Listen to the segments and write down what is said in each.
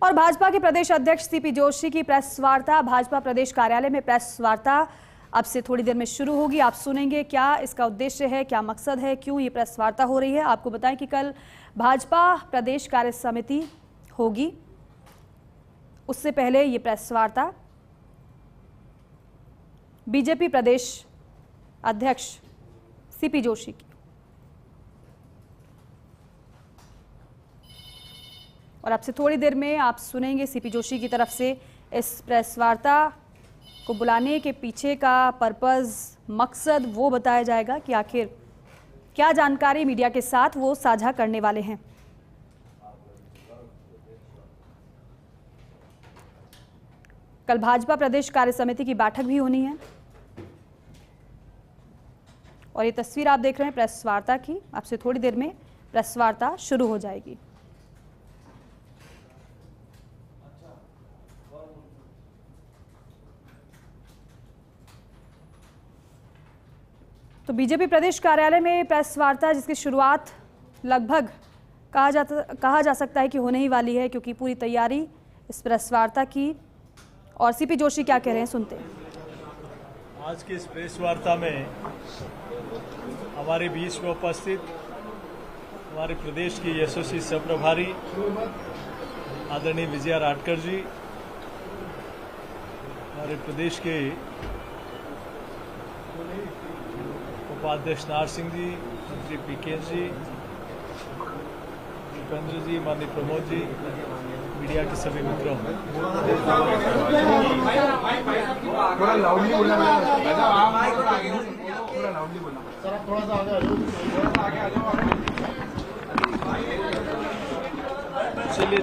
और भाजपा के प्रदेश अध्यक्ष सीपी जोशी की प्रेस वार्ता भाजपा प्रदेश कार्यालय में प्रेस वार्ता अब से थोड़ी देर में शुरू होगी। आप सुनेंगे क्या इसका उद्देश्य है, क्या मकसद है, क्यों ये प्रेस वार्ता हो रही है। आपको बताएं कि कल भाजपा प्रदेश कार्य समिति होगी, उससे पहले ये प्रेस वार्ता बीजेपी प्रदेश अध्यक्ष सीपी जोशी की। और अब से थोड़ी देर में आप सुनेंगे सीपी जोशी की तरफ से इस प्रेस वार्ता को बुलाने के पीछे का पर्पस, मकसद वो बताया जाएगा कि आखिर क्या जानकारी मीडिया के साथ वो साझा करने वाले हैं। कल भाजपा प्रदेश कार्य समिति की बैठक भी होनी है और ये तस्वीर आप देख रहे हैं प्रेस वार्ता की। अब से थोड़ी देर में प्रेस वार्ता शुरू हो जाएगी। तो बीजेपी प्रदेश कार्यालय में प्रेस वार्ता जिसकी शुरुआत लगभग कहा जा सकता है कि होने ही वाली है, क्योंकि पूरी तैयारी इस प्रेस वार्ता की। और सीपी जोशी क्या कह रहे हैं, सुनते हैं। आज की इस प्रेस वार्ता में हमारे बीच में उपस्थित हमारे प्रदेश की यशस्वी सह प्रभारी आदरणीय विजया राटकर जी, हमारे प्रदेश के उपाध्यक्ष नार सिंह जी, मंत्री पीके जी, भूपेंद्र जी, माननीय प्रमोद जी, मीडिया के सभी मित्रों, थोड़ा लाउडली बोलना, चलिए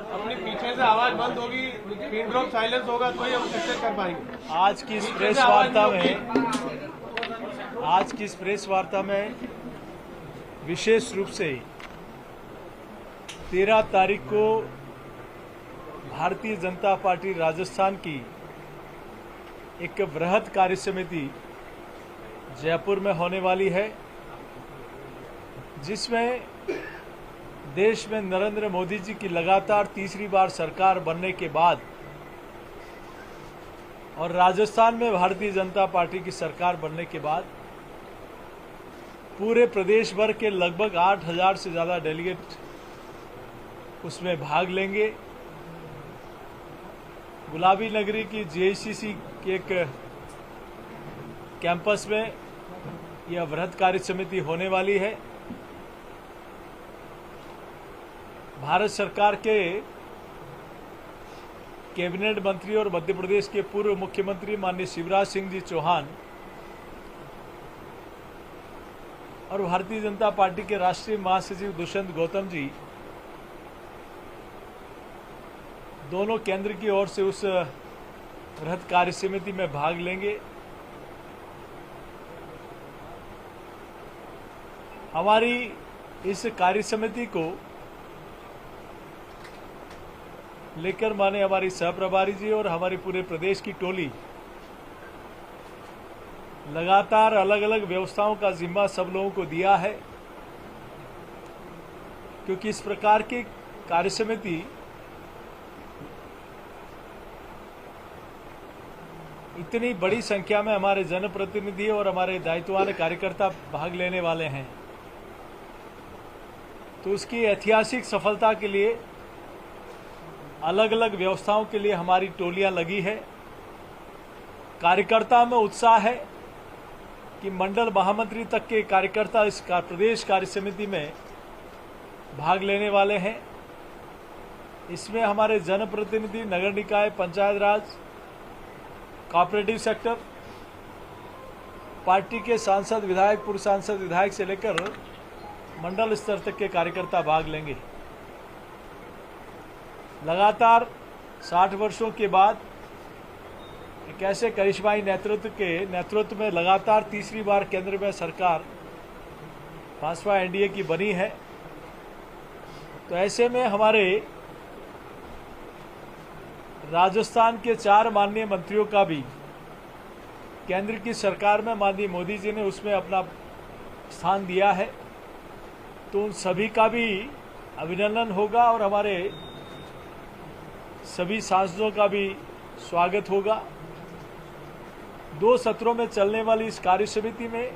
अपनी पीछे से आवाज बंद होगी, पिन ड्रॉप साइलेंस होगा तो ही हम सक्सेस कर पाएंगे। आज की इस प्रेस वार्ता में विशेष रूप से 13 तारीख को भारतीय जनता पार्टी राजस्थान की एक बृहद कार्य समिति जयपुर में होने वाली है, जिसमें देश में नरेंद्र मोदी जी की लगातार तीसरी बार सरकार बनने के बाद और राजस्थान में भारतीय जनता पार्टी की सरकार बनने के बाद पूरे प्रदेश भर के लगभग 8,000 से ज़्यादा डेलीगेट उसमें भाग लेंगे। गुलाबी नगरी की जीआईसीसी के एक कैंपस में यह बृहद कार्य समिति होने वाली है। भारत सरकार के कैबिनेट मंत्री और मध्य प्रदेश के पूर्व मुख्यमंत्री माननीय शिवराज सिंह जी चौहान और भारतीय जनता पार्टी के राष्ट्रीय महासचिव दुष्यंत गौतम जी दोनों केंद्र की ओर से उस बृहद कार्य समिति में भाग लेंगे। हमारी इस कार्य समिति को लेकर माने हमारी सह प्रभारी जी और हमारी पूरे प्रदेश की टोली लगातार अलग अलग व्यवस्थाओं का जिम्मा सब लोगों को दिया है, क्योंकि इस प्रकार की कार्य समिति इतनी बड़ी संख्या में हमारे जनप्रतिनिधि और हमारे दायित्ववान कार्यकर्ता भाग लेने वाले हैं, तो उसकी ऐतिहासिक सफलता के लिए अलग अलग व्यवस्थाओं के लिए हमारी टोलियां लगी है। कार्यकर्ता में उत्साह है कि मंडल महामंत्री तक के कार्यकर्ता इस प्रदेश कार्य समिति में भाग लेने वाले हैं। इसमें हमारे जनप्रतिनिधि, नगर निकाय, पंचायत राज, कोऑपरेटिव सेक्टर, पार्टी के सांसद, विधायक, पूर्व सांसद, विधायक से लेकर मंडल स्तर तक के कार्यकर्ता भाग लेंगे। लगातार 60 वर्षों के बाद एक ऐसे करिश्माई नेतृत्व में लगातार तीसरी बार केंद्र में सरकार भाजपा एनडीए की बनी है, तो ऐसे में हमारे राजस्थान के 4 माननीय मंत्रियों का भी केंद्र की सरकार में माननीय मोदी जी ने उसमें अपना स्थान दिया है, तो उन सभी का भी अभिनंदन होगा और हमारे सभी सांसदों का भी स्वागत होगा। 2 सत्रों में चलने वाली इस कार्य समिति में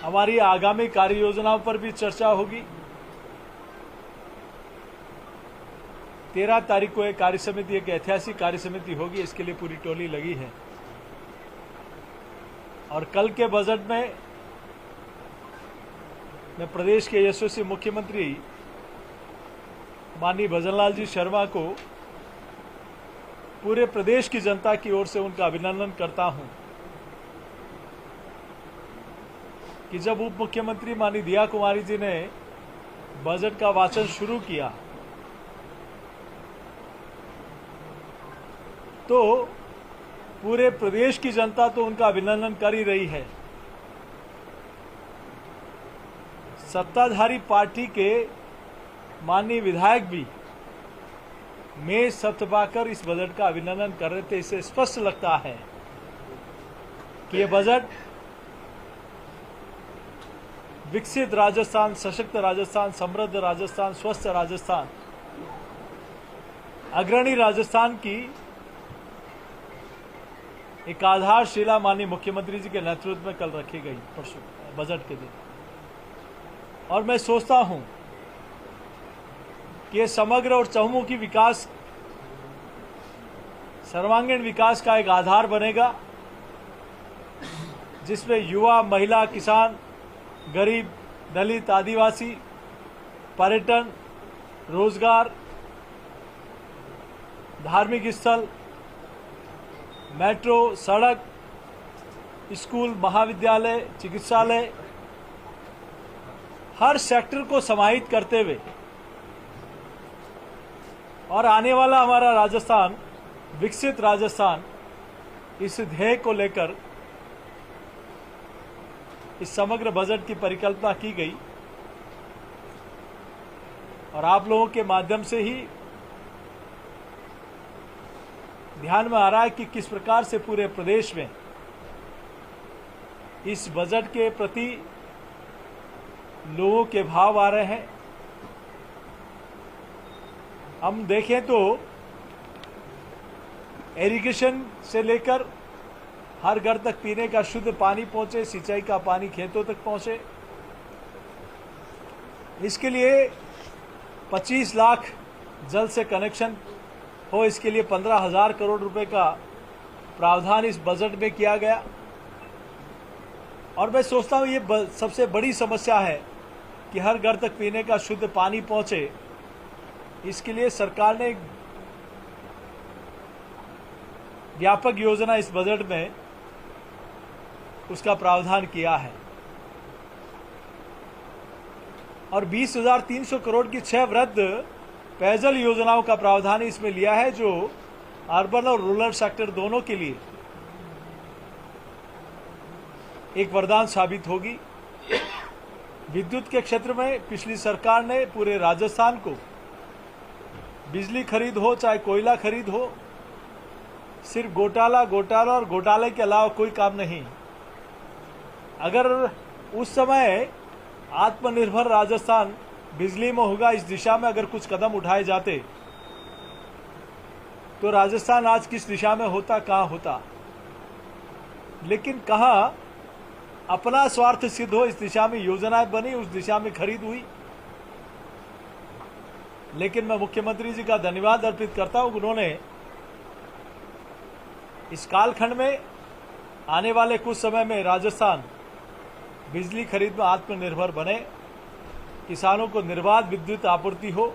हमारी आगामी कार्य योजनाओं पर भी चर्चा होगी। 13 तारीख को एक कार्य समिति, एक ऐतिहासिक कार्य समिति होगी, इसके लिए पूरी टोली लगी है। और कल के बजट में मैं प्रदेश के यशस्वी मुख्यमंत्री माननीय भजनलाल जी शर्मा को पूरे प्रदेश की जनता की ओर से उनका अभिनंदन करता हूं कि जब उप मुख्यमंत्री माननीय दिया कुमारी जी ने बजट का वाचन शुरू किया तो पूरे प्रदेश की जनता तो उनका अभिनंदन कर ही रही है। सत्ताधारी पार्टी के माननीय विधायक भी मेज थपथपाकर इस बजट का अभिनंदन कर रहे थे। इससे स्पष्ट लगता है कि यह बजट विकसित राजस्थान, सशक्त राजस्थान, समृद्ध राजस्थान, स्वस्थ राजस्थान, अग्रणी राजस्थान की एक आधारशिला माननीय मुख्यमंत्री जी के नेतृत्व में कल रखी गई परसों बजट के दिन। और मैं सोचता हूं कि यह समग्र और चहुमुखी विकास, सर्वांगीण विकास का एक आधार बनेगा, जिसमें युवा, महिला, किसान, गरीब, दलित, आदिवासी, पर्यटन, रोजगार, धार्मिक स्थल, मेट्रो, सड़क, स्कूल, महाविद्यालय, चिकित्सालय, हर सेक्टर को समाहित करते हुए और आने वाला हमारा राजस्थान, विकसित राजस्थान, इस ध्येय को लेकर इस समग्र बजट की परिकल्पना की गई। और आप लोगों के माध्यम से ही ध्यान में आ रहा है कि किस प्रकार से पूरे प्रदेश में इस बजट के प्रति लोगों के भाव आ रहे हैं। हम देखें तो इरिगेशन से लेकर हर घर तक पीने का शुद्ध पानी पहुंचे, सिंचाई का पानी खेतों तक पहुंचे, इसके लिए 25 लाख जल से कनेक्शन हो, इसके लिए 15,000 करोड़ रुपए का प्रावधान इस बजट में किया गया। और मैं सोचता हूं ये सबसे बड़ी समस्या है कि हर घर तक पीने का शुद्ध पानी पहुंचे। इसके लिए सरकार ने एक व्यापक योजना इस बजट में उसका प्रावधान किया है। और 20,300 करोड़ की 6 वृहद पेयजल योजनाओं का प्रावधान इसमें लिया है, जो अर्बन और रूरल सेक्टर दोनों के लिए एक वरदान साबित होगी। विद्युत के क्षेत्र में पिछली सरकार ने पूरे राजस्थान को बिजली खरीद हो चाहे कोयला खरीद हो, सिर्फ घोटाला और घोटाले के अलावा कोई काम नहीं। अगर उस समय आत्मनिर्भर राजस्थान बिजली में होगा, इस दिशा में अगर कुछ कदम उठाए जाते तो राजस्थान आज किस दिशा में होता, कहां होता। लेकिन कहां अपना स्वार्थ सिद्ध हो, इस दिशा में योजनाएं बनी, उस दिशा में खरीद हुई। लेकिन मैं मुख्यमंत्री जी का धन्यवाद अर्पित करता हूं, उन्होंने इस कालखंड में आने वाले कुछ समय में राजस्थान बिजली खरीद में आत्मनिर्भर बने, किसानों को निर्बाध विद्युत आपूर्ति हो,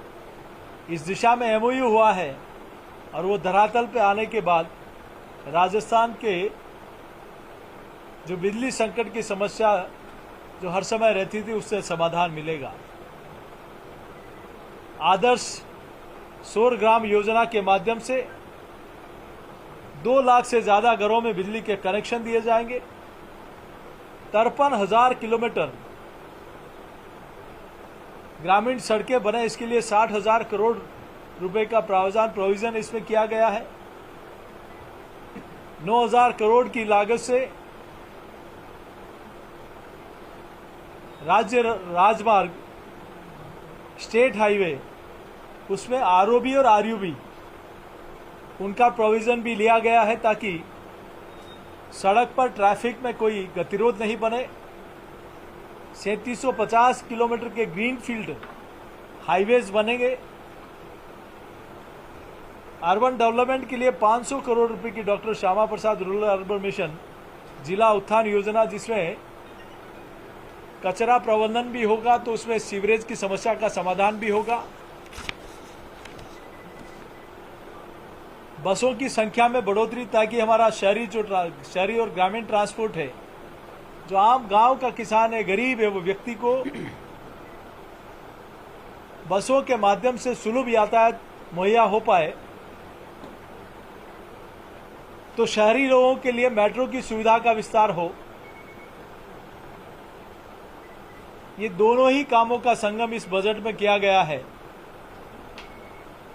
इस दिशा में एमओयू हुआ है। और वो धरातल पे आने के बाद राजस्थान के जो बिजली संकट की समस्या जो हर समय रहती थी, उससे समाधान मिलेगा। आदर्श सौर ग्राम योजना के माध्यम से 2 लाख से ज्यादा घरों में बिजली के कनेक्शन दिए जाएंगे। 53,000 किलोमीटर ग्रामीण सड़कें बने, इसके लिए 60,000 करोड़ रुपए का प्रोविजन इसमें किया गया है। 9,000 करोड़ की लागत से राज्य राजमार्ग, स्टेट हाईवे, उसमें आरओबी और आरयूबी उनका प्रोविज़न भी लिया गया है ताकि सड़क पर ट्रैफिक में कोई गतिरोध नहीं बने। 3750 किलोमीटर के ग्रीन फील्ड हाईवेज बनेंगे। अर्बन डेवलपमेंट के लिए 500 करोड़ रुपए की doctor Shyama Prasad rural urban mission जिला उत्थान योजना, जिसमें कचरा प्रबंधन भी होगा तो उसमें सीवरेज की समस्या का समाधान भी होगा। बसों की संख्या में बढ़ोतरी ताकि हमारा शहरी और ग्रामीण ट्रांसपोर्ट है, जो आम गांव का किसान है, गरीब है, वो व्यक्ति को बसों के माध्यम से सुलभ यातायात मुहैया हो पाए। तो शहरी लोगों के लिए मेट्रो की सुविधा का विस्तार हो। ये दोनों ही कामों का संगम इस बजट में किया गया है।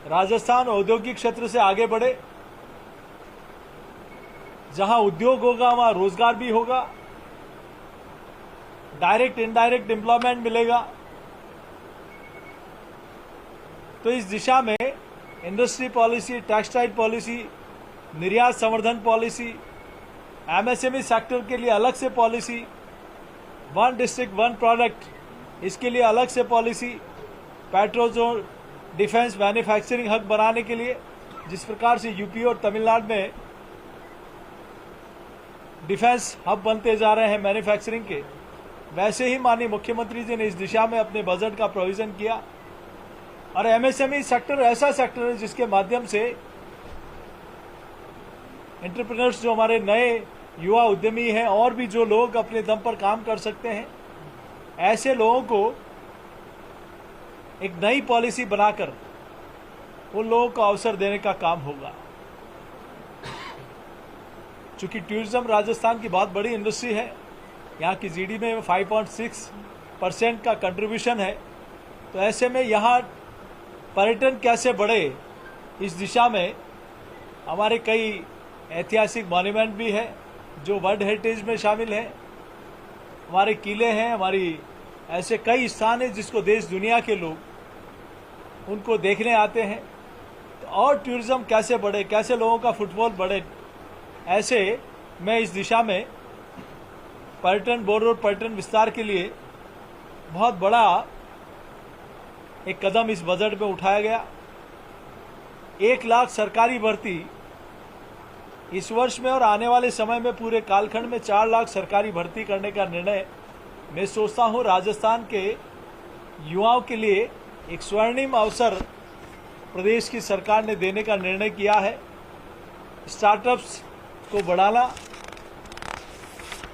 राजस्थान औद्योगिक क्षेत्र से आगे बढ़े, जहां उद्योग होगा वहां रोजगार भी होगा, डायरेक्ट इनडायरेक्ट एम्प्लॉयमेंट मिलेगा। तो इस दिशा में इंडस्ट्री पॉलिसी, टेक्सटाइल पॉलिसी, निर्यात संवर्धन पॉलिसी, एमएसएमई सेक्टर के लिए अलग से policy, one district one product, इसके लिए अलग से पॉलिसी, पेट्रोजोन डिफेंस मैन्युफैक्चरिंग हब बनाने के लिए, जिस प्रकार से यूपी और तमिलनाडु में डिफेंस हब बनते जा रहे हैं मैन्युफैक्चरिंग के, वैसे ही माननीय मुख्यमंत्री जी ने इस दिशा में अपने बजट का प्रोविजन किया। और एमएसएमई सेक्टर ऐसा सेक्टर है जिसके माध्यम से एंटरप्रेन्योर्स, जो हमारे नए युवा उद्यमी हैं और भी जो लोग अपने दम पर काम कर सकते हैं, ऐसे लोगों को एक नई पॉलिसी बनाकर उन लोगों को अवसर देने का काम होगा। चूंकि टूरिज्म राजस्थान की बहुत बड़ी इंडस्ट्री है, यहाँ की जीडीपी में 5.6% का कंट्रीब्यूशन है, तो ऐसे में यहाँ पर्यटन कैसे बढ़े, इस दिशा में हमारे कई ऐतिहासिक मॉन्यूमेंट भी है जो वर्ल्ड हेरिटेज में शामिल है। हमारे किले हैं, हमारी ऐसे कई स्थान हैं जिसको देश दुनिया के लोग उनको देखने आते हैं। तो और टूरिज्म कैसे बढ़े, कैसे लोगों का फुटफॉल बढ़े, ऐसे मैं इस दिशा में पर्यटन बोर्ड और पर्यटन विस्तार के लिए बहुत बड़ा एक कदम इस बजट में उठाया गया। 1 लाख सरकारी भर्ती इस वर्ष में और आने वाले समय में पूरे कालखंड में 4 लाख सरकारी भर्ती करने का निर्णय मैं सोचता हूं राजस्थान के युवाओं के लिए एक स्वर्णिम अवसर प्रदेश की सरकार ने देने का निर्णय किया है। स्टार्टअप्स को बढ़ाना,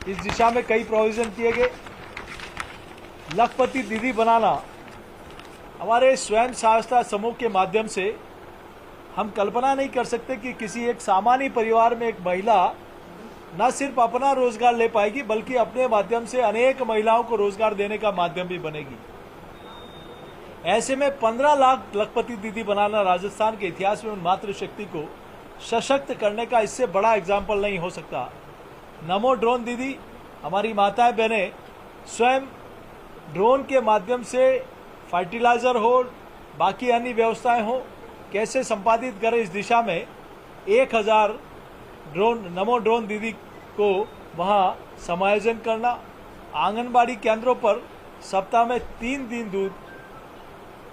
इस दिशा में कई प्रोविजन किए गए। लखपति दीदी बनाना, हमारे स्वयं सहायता समूह के माध्यम से हम कल्पना नहीं कर सकते कि किसी एक सामान्य परिवार में एक महिला न सिर्फ अपना रोजगार ले पाएगी बल्कि अपने माध्यम से अनेक महिलाओं को रोजगार देने का माध्यम भी बनेगी। ऐसे में 15 लाख लखपति दीदी बनाना राजस्थान के इतिहास में उन मातृशक्ति को सशक्त करने का इससे बड़ा एग्जाम्पल नहीं हो सकता। नमो ड्रोन दीदी, हमारी माताएं बहनें स्वयं ड्रोन के माध्यम से फर्टिलाइजर हो, बाकी अन्य व्यवस्थाएं हो, कैसे संपादित करें, इस दिशा में 1000 ड्रोन नमो ड्रोन दीदी को वहां समायोजन करना। आंगनबाड़ी केंद्रों पर सप्ताह में 3 दिन दूध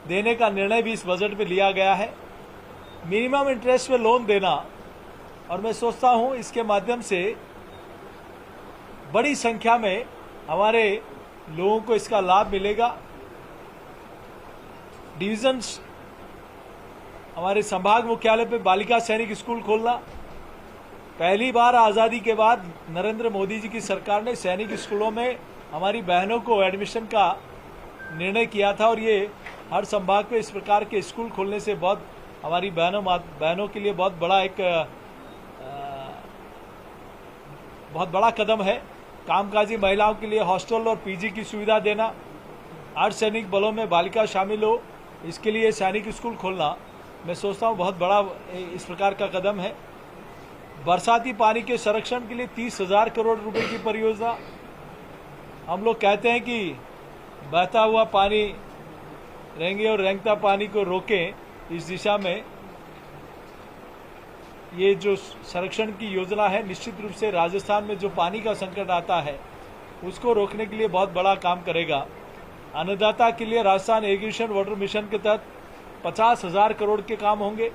देने का निर्णय भी इस बजट में लिया गया है। मिनिमम इंटरेस्ट में लोन देना, और मैं सोचता हूं इसके माध्यम से बड़ी संख्या में हमारे लोगों को इसका लाभ मिलेगा। डिवीजन हमारे संभाग मुख्यालय पे बालिका सैनिक स्कूल खोलना, पहली बार आज़ादी के बाद नरेंद्र मोदी जी की सरकार ने सैनिक स्कूलों में हमारी बहनों को एडमिशन का निर्णय किया था, और ये हर संभाग पे इस प्रकार के स्कूल खोलने से बहुत हमारी बहनों के लिए बहुत बड़ा कदम है। कामकाजी महिलाओं के लिए हॉस्टल और पीजी की सुविधा देना, अर्धसैनिक बलों में बालिका शामिल हो, इसके लिए सैनिक स्कूल खोलना, मैं सोचता हूँ बहुत बड़ा इस प्रकार का कदम है। बरसाती पानी के संरक्षण के लिए 30,000 करोड़ रुपए की परियोजना। हम लोग कहते हैं कि बहता हुआ पानी रेंगे और रेंगता पानी को रोकें, इस दिशा में ये जो संरक्षण की योजना है निश्चित रूप से राजस्थान में जो पानी का संकट आता है उसको रोकने के लिए बहुत बड़ा काम करेगा। अन्नदाता के लिए राजस्थान इरिगेशन वाटर मिशन के तहत 50,000 करोड़ के काम होंगे।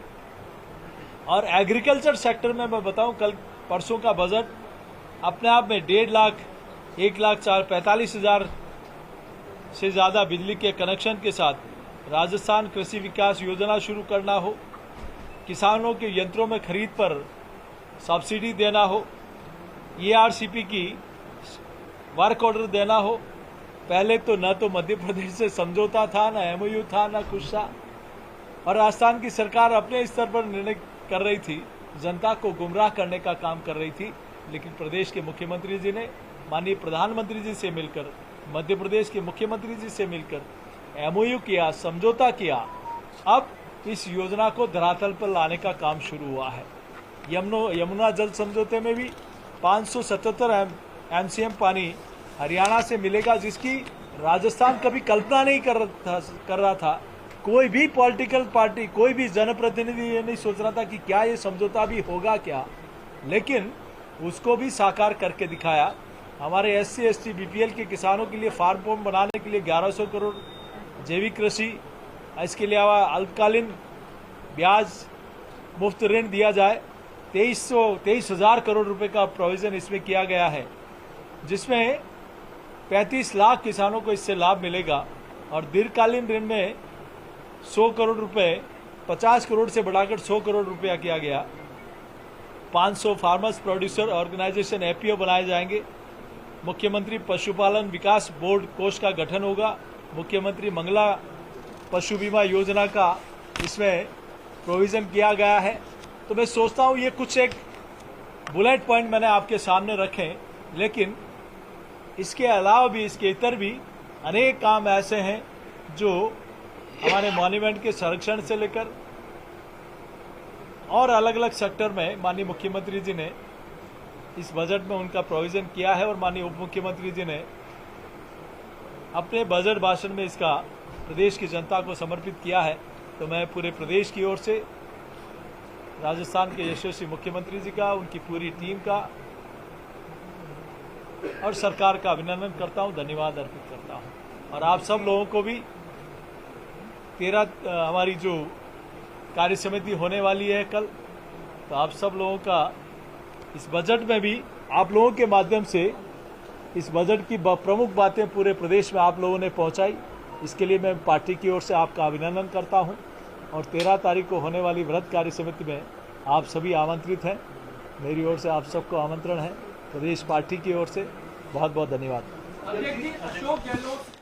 और एग्रीकल्चर सेक्टर में मैं बताऊं, कल परसों का बजट अपने आप में 1.5 लाख 1,45,000 से ज़्यादा बिजली के कनेक्शन के साथ राजस्थान कृषि विकास योजना शुरू करना हो, किसानों के यंत्रों में खरीद पर सब्सिडी देना हो, ERCP की वर्क ऑर्डर देना हो। पहले तो न तो मध्य प्रदेश से समझौता था, न MOU था, न कुछ था, और राजस्थान की सरकार अपने स्तर पर निर्णय कर रही थी, जनता को गुमराह करने का काम कर रही थी। लेकिन प्रदेश के मुख्यमंत्री जी ने माननीय प्रधानमंत्री जी से मिलकर, मध्य प्रदेश के मुख्यमंत्री जी से मिलकर MOU किया, समझौता किया। अब इस योजना को धरातल पर लाने का काम शुरू हुआ है। यमुना जल समझौते में भी 577 MCM पानी हरियाणा से मिलेगा, जिसकी राजस्थान कभी कल्पना नहीं कर रहा था। कोई भी पॉलिटिकल पार्टी, कोई भी जनप्रतिनिधि ये नहीं सोच रहा था कि क्या ये समझौता भी होगा क्या, लेकिन उसको भी साकार करके दिखाया। हमारे SC ST BPL के किसानों के लिए फार्म फॉर्म बनाने के लिए 1100 करोड़, जैविक कृषि, इसके अलावा अल्पकालीन ब्याज मुफ्त ऋण दिया जाए, 23,000 करोड़ रुपए का प्रोविजन इसमें किया गया है, जिसमें 35 लाख किसानों को इससे लाभ मिलेगा। और दीर्घकालीन ऋण में 100 करोड़ रुपए, 50 करोड़ से बढ़ाकर 100 करोड़ रुपया किया गया। 500 फार्मर्स प्रोड्यूसर ऑर्गेनाइजेशन FPO बनाए जाएंगे। मुख्यमंत्री पशुपालन विकास बोर्ड कोष का गठन होगा। मुख्यमंत्री मंगला पशु बीमा योजना का इसमें प्रोविजन किया गया है। तो मैं सोचता हूँ ये कुछ एक बुलेट पॉइंट मैंने आपके सामने रखे, लेकिन इसके अलावा भी, इसके इतर भी अनेक काम ऐसे हैं जो हमारे मॉन्यूमेंट के संरक्षण से लेकर और अलग अलग सेक्टर में माननीय मुख्यमंत्री जी ने इस बजट में उनका प्रोविजन किया है। और माननीय उप मुख्यमंत्री जी ने अपने बजट भाषण में इसका प्रदेश की जनता को समर्पित किया है। तो मैं पूरे प्रदेश की ओर से राजस्थान के यशस्वी मुख्यमंत्री जी का, उनकी पूरी टीम का और सरकार का अभिनंदन करता हूं, धन्यवाद अर्पित करता हूं। और आप सब लोगों को भी 13 हमारी जो कार्य समिति होने वाली है कल, तो आप सब लोगों का इस बजट में भी आप लोगों के माध्यम से इस बजट की प्रमुख बातें पूरे प्रदेश में आप लोगों ने पहुंचाई, इसके लिए मैं पार्टी की ओर से आपका अभिनंदन करता हूं। और 13 तारीख को होने वाली वृहद कार्य समिति में आप सभी आमंत्रित हैं। मेरी ओर से आप सबको आमंत्रण है। प्रदेश पार्टी की ओर से बहुत बहुत धन्यवाद। अध्यक्ष जी, अशोक गहलोत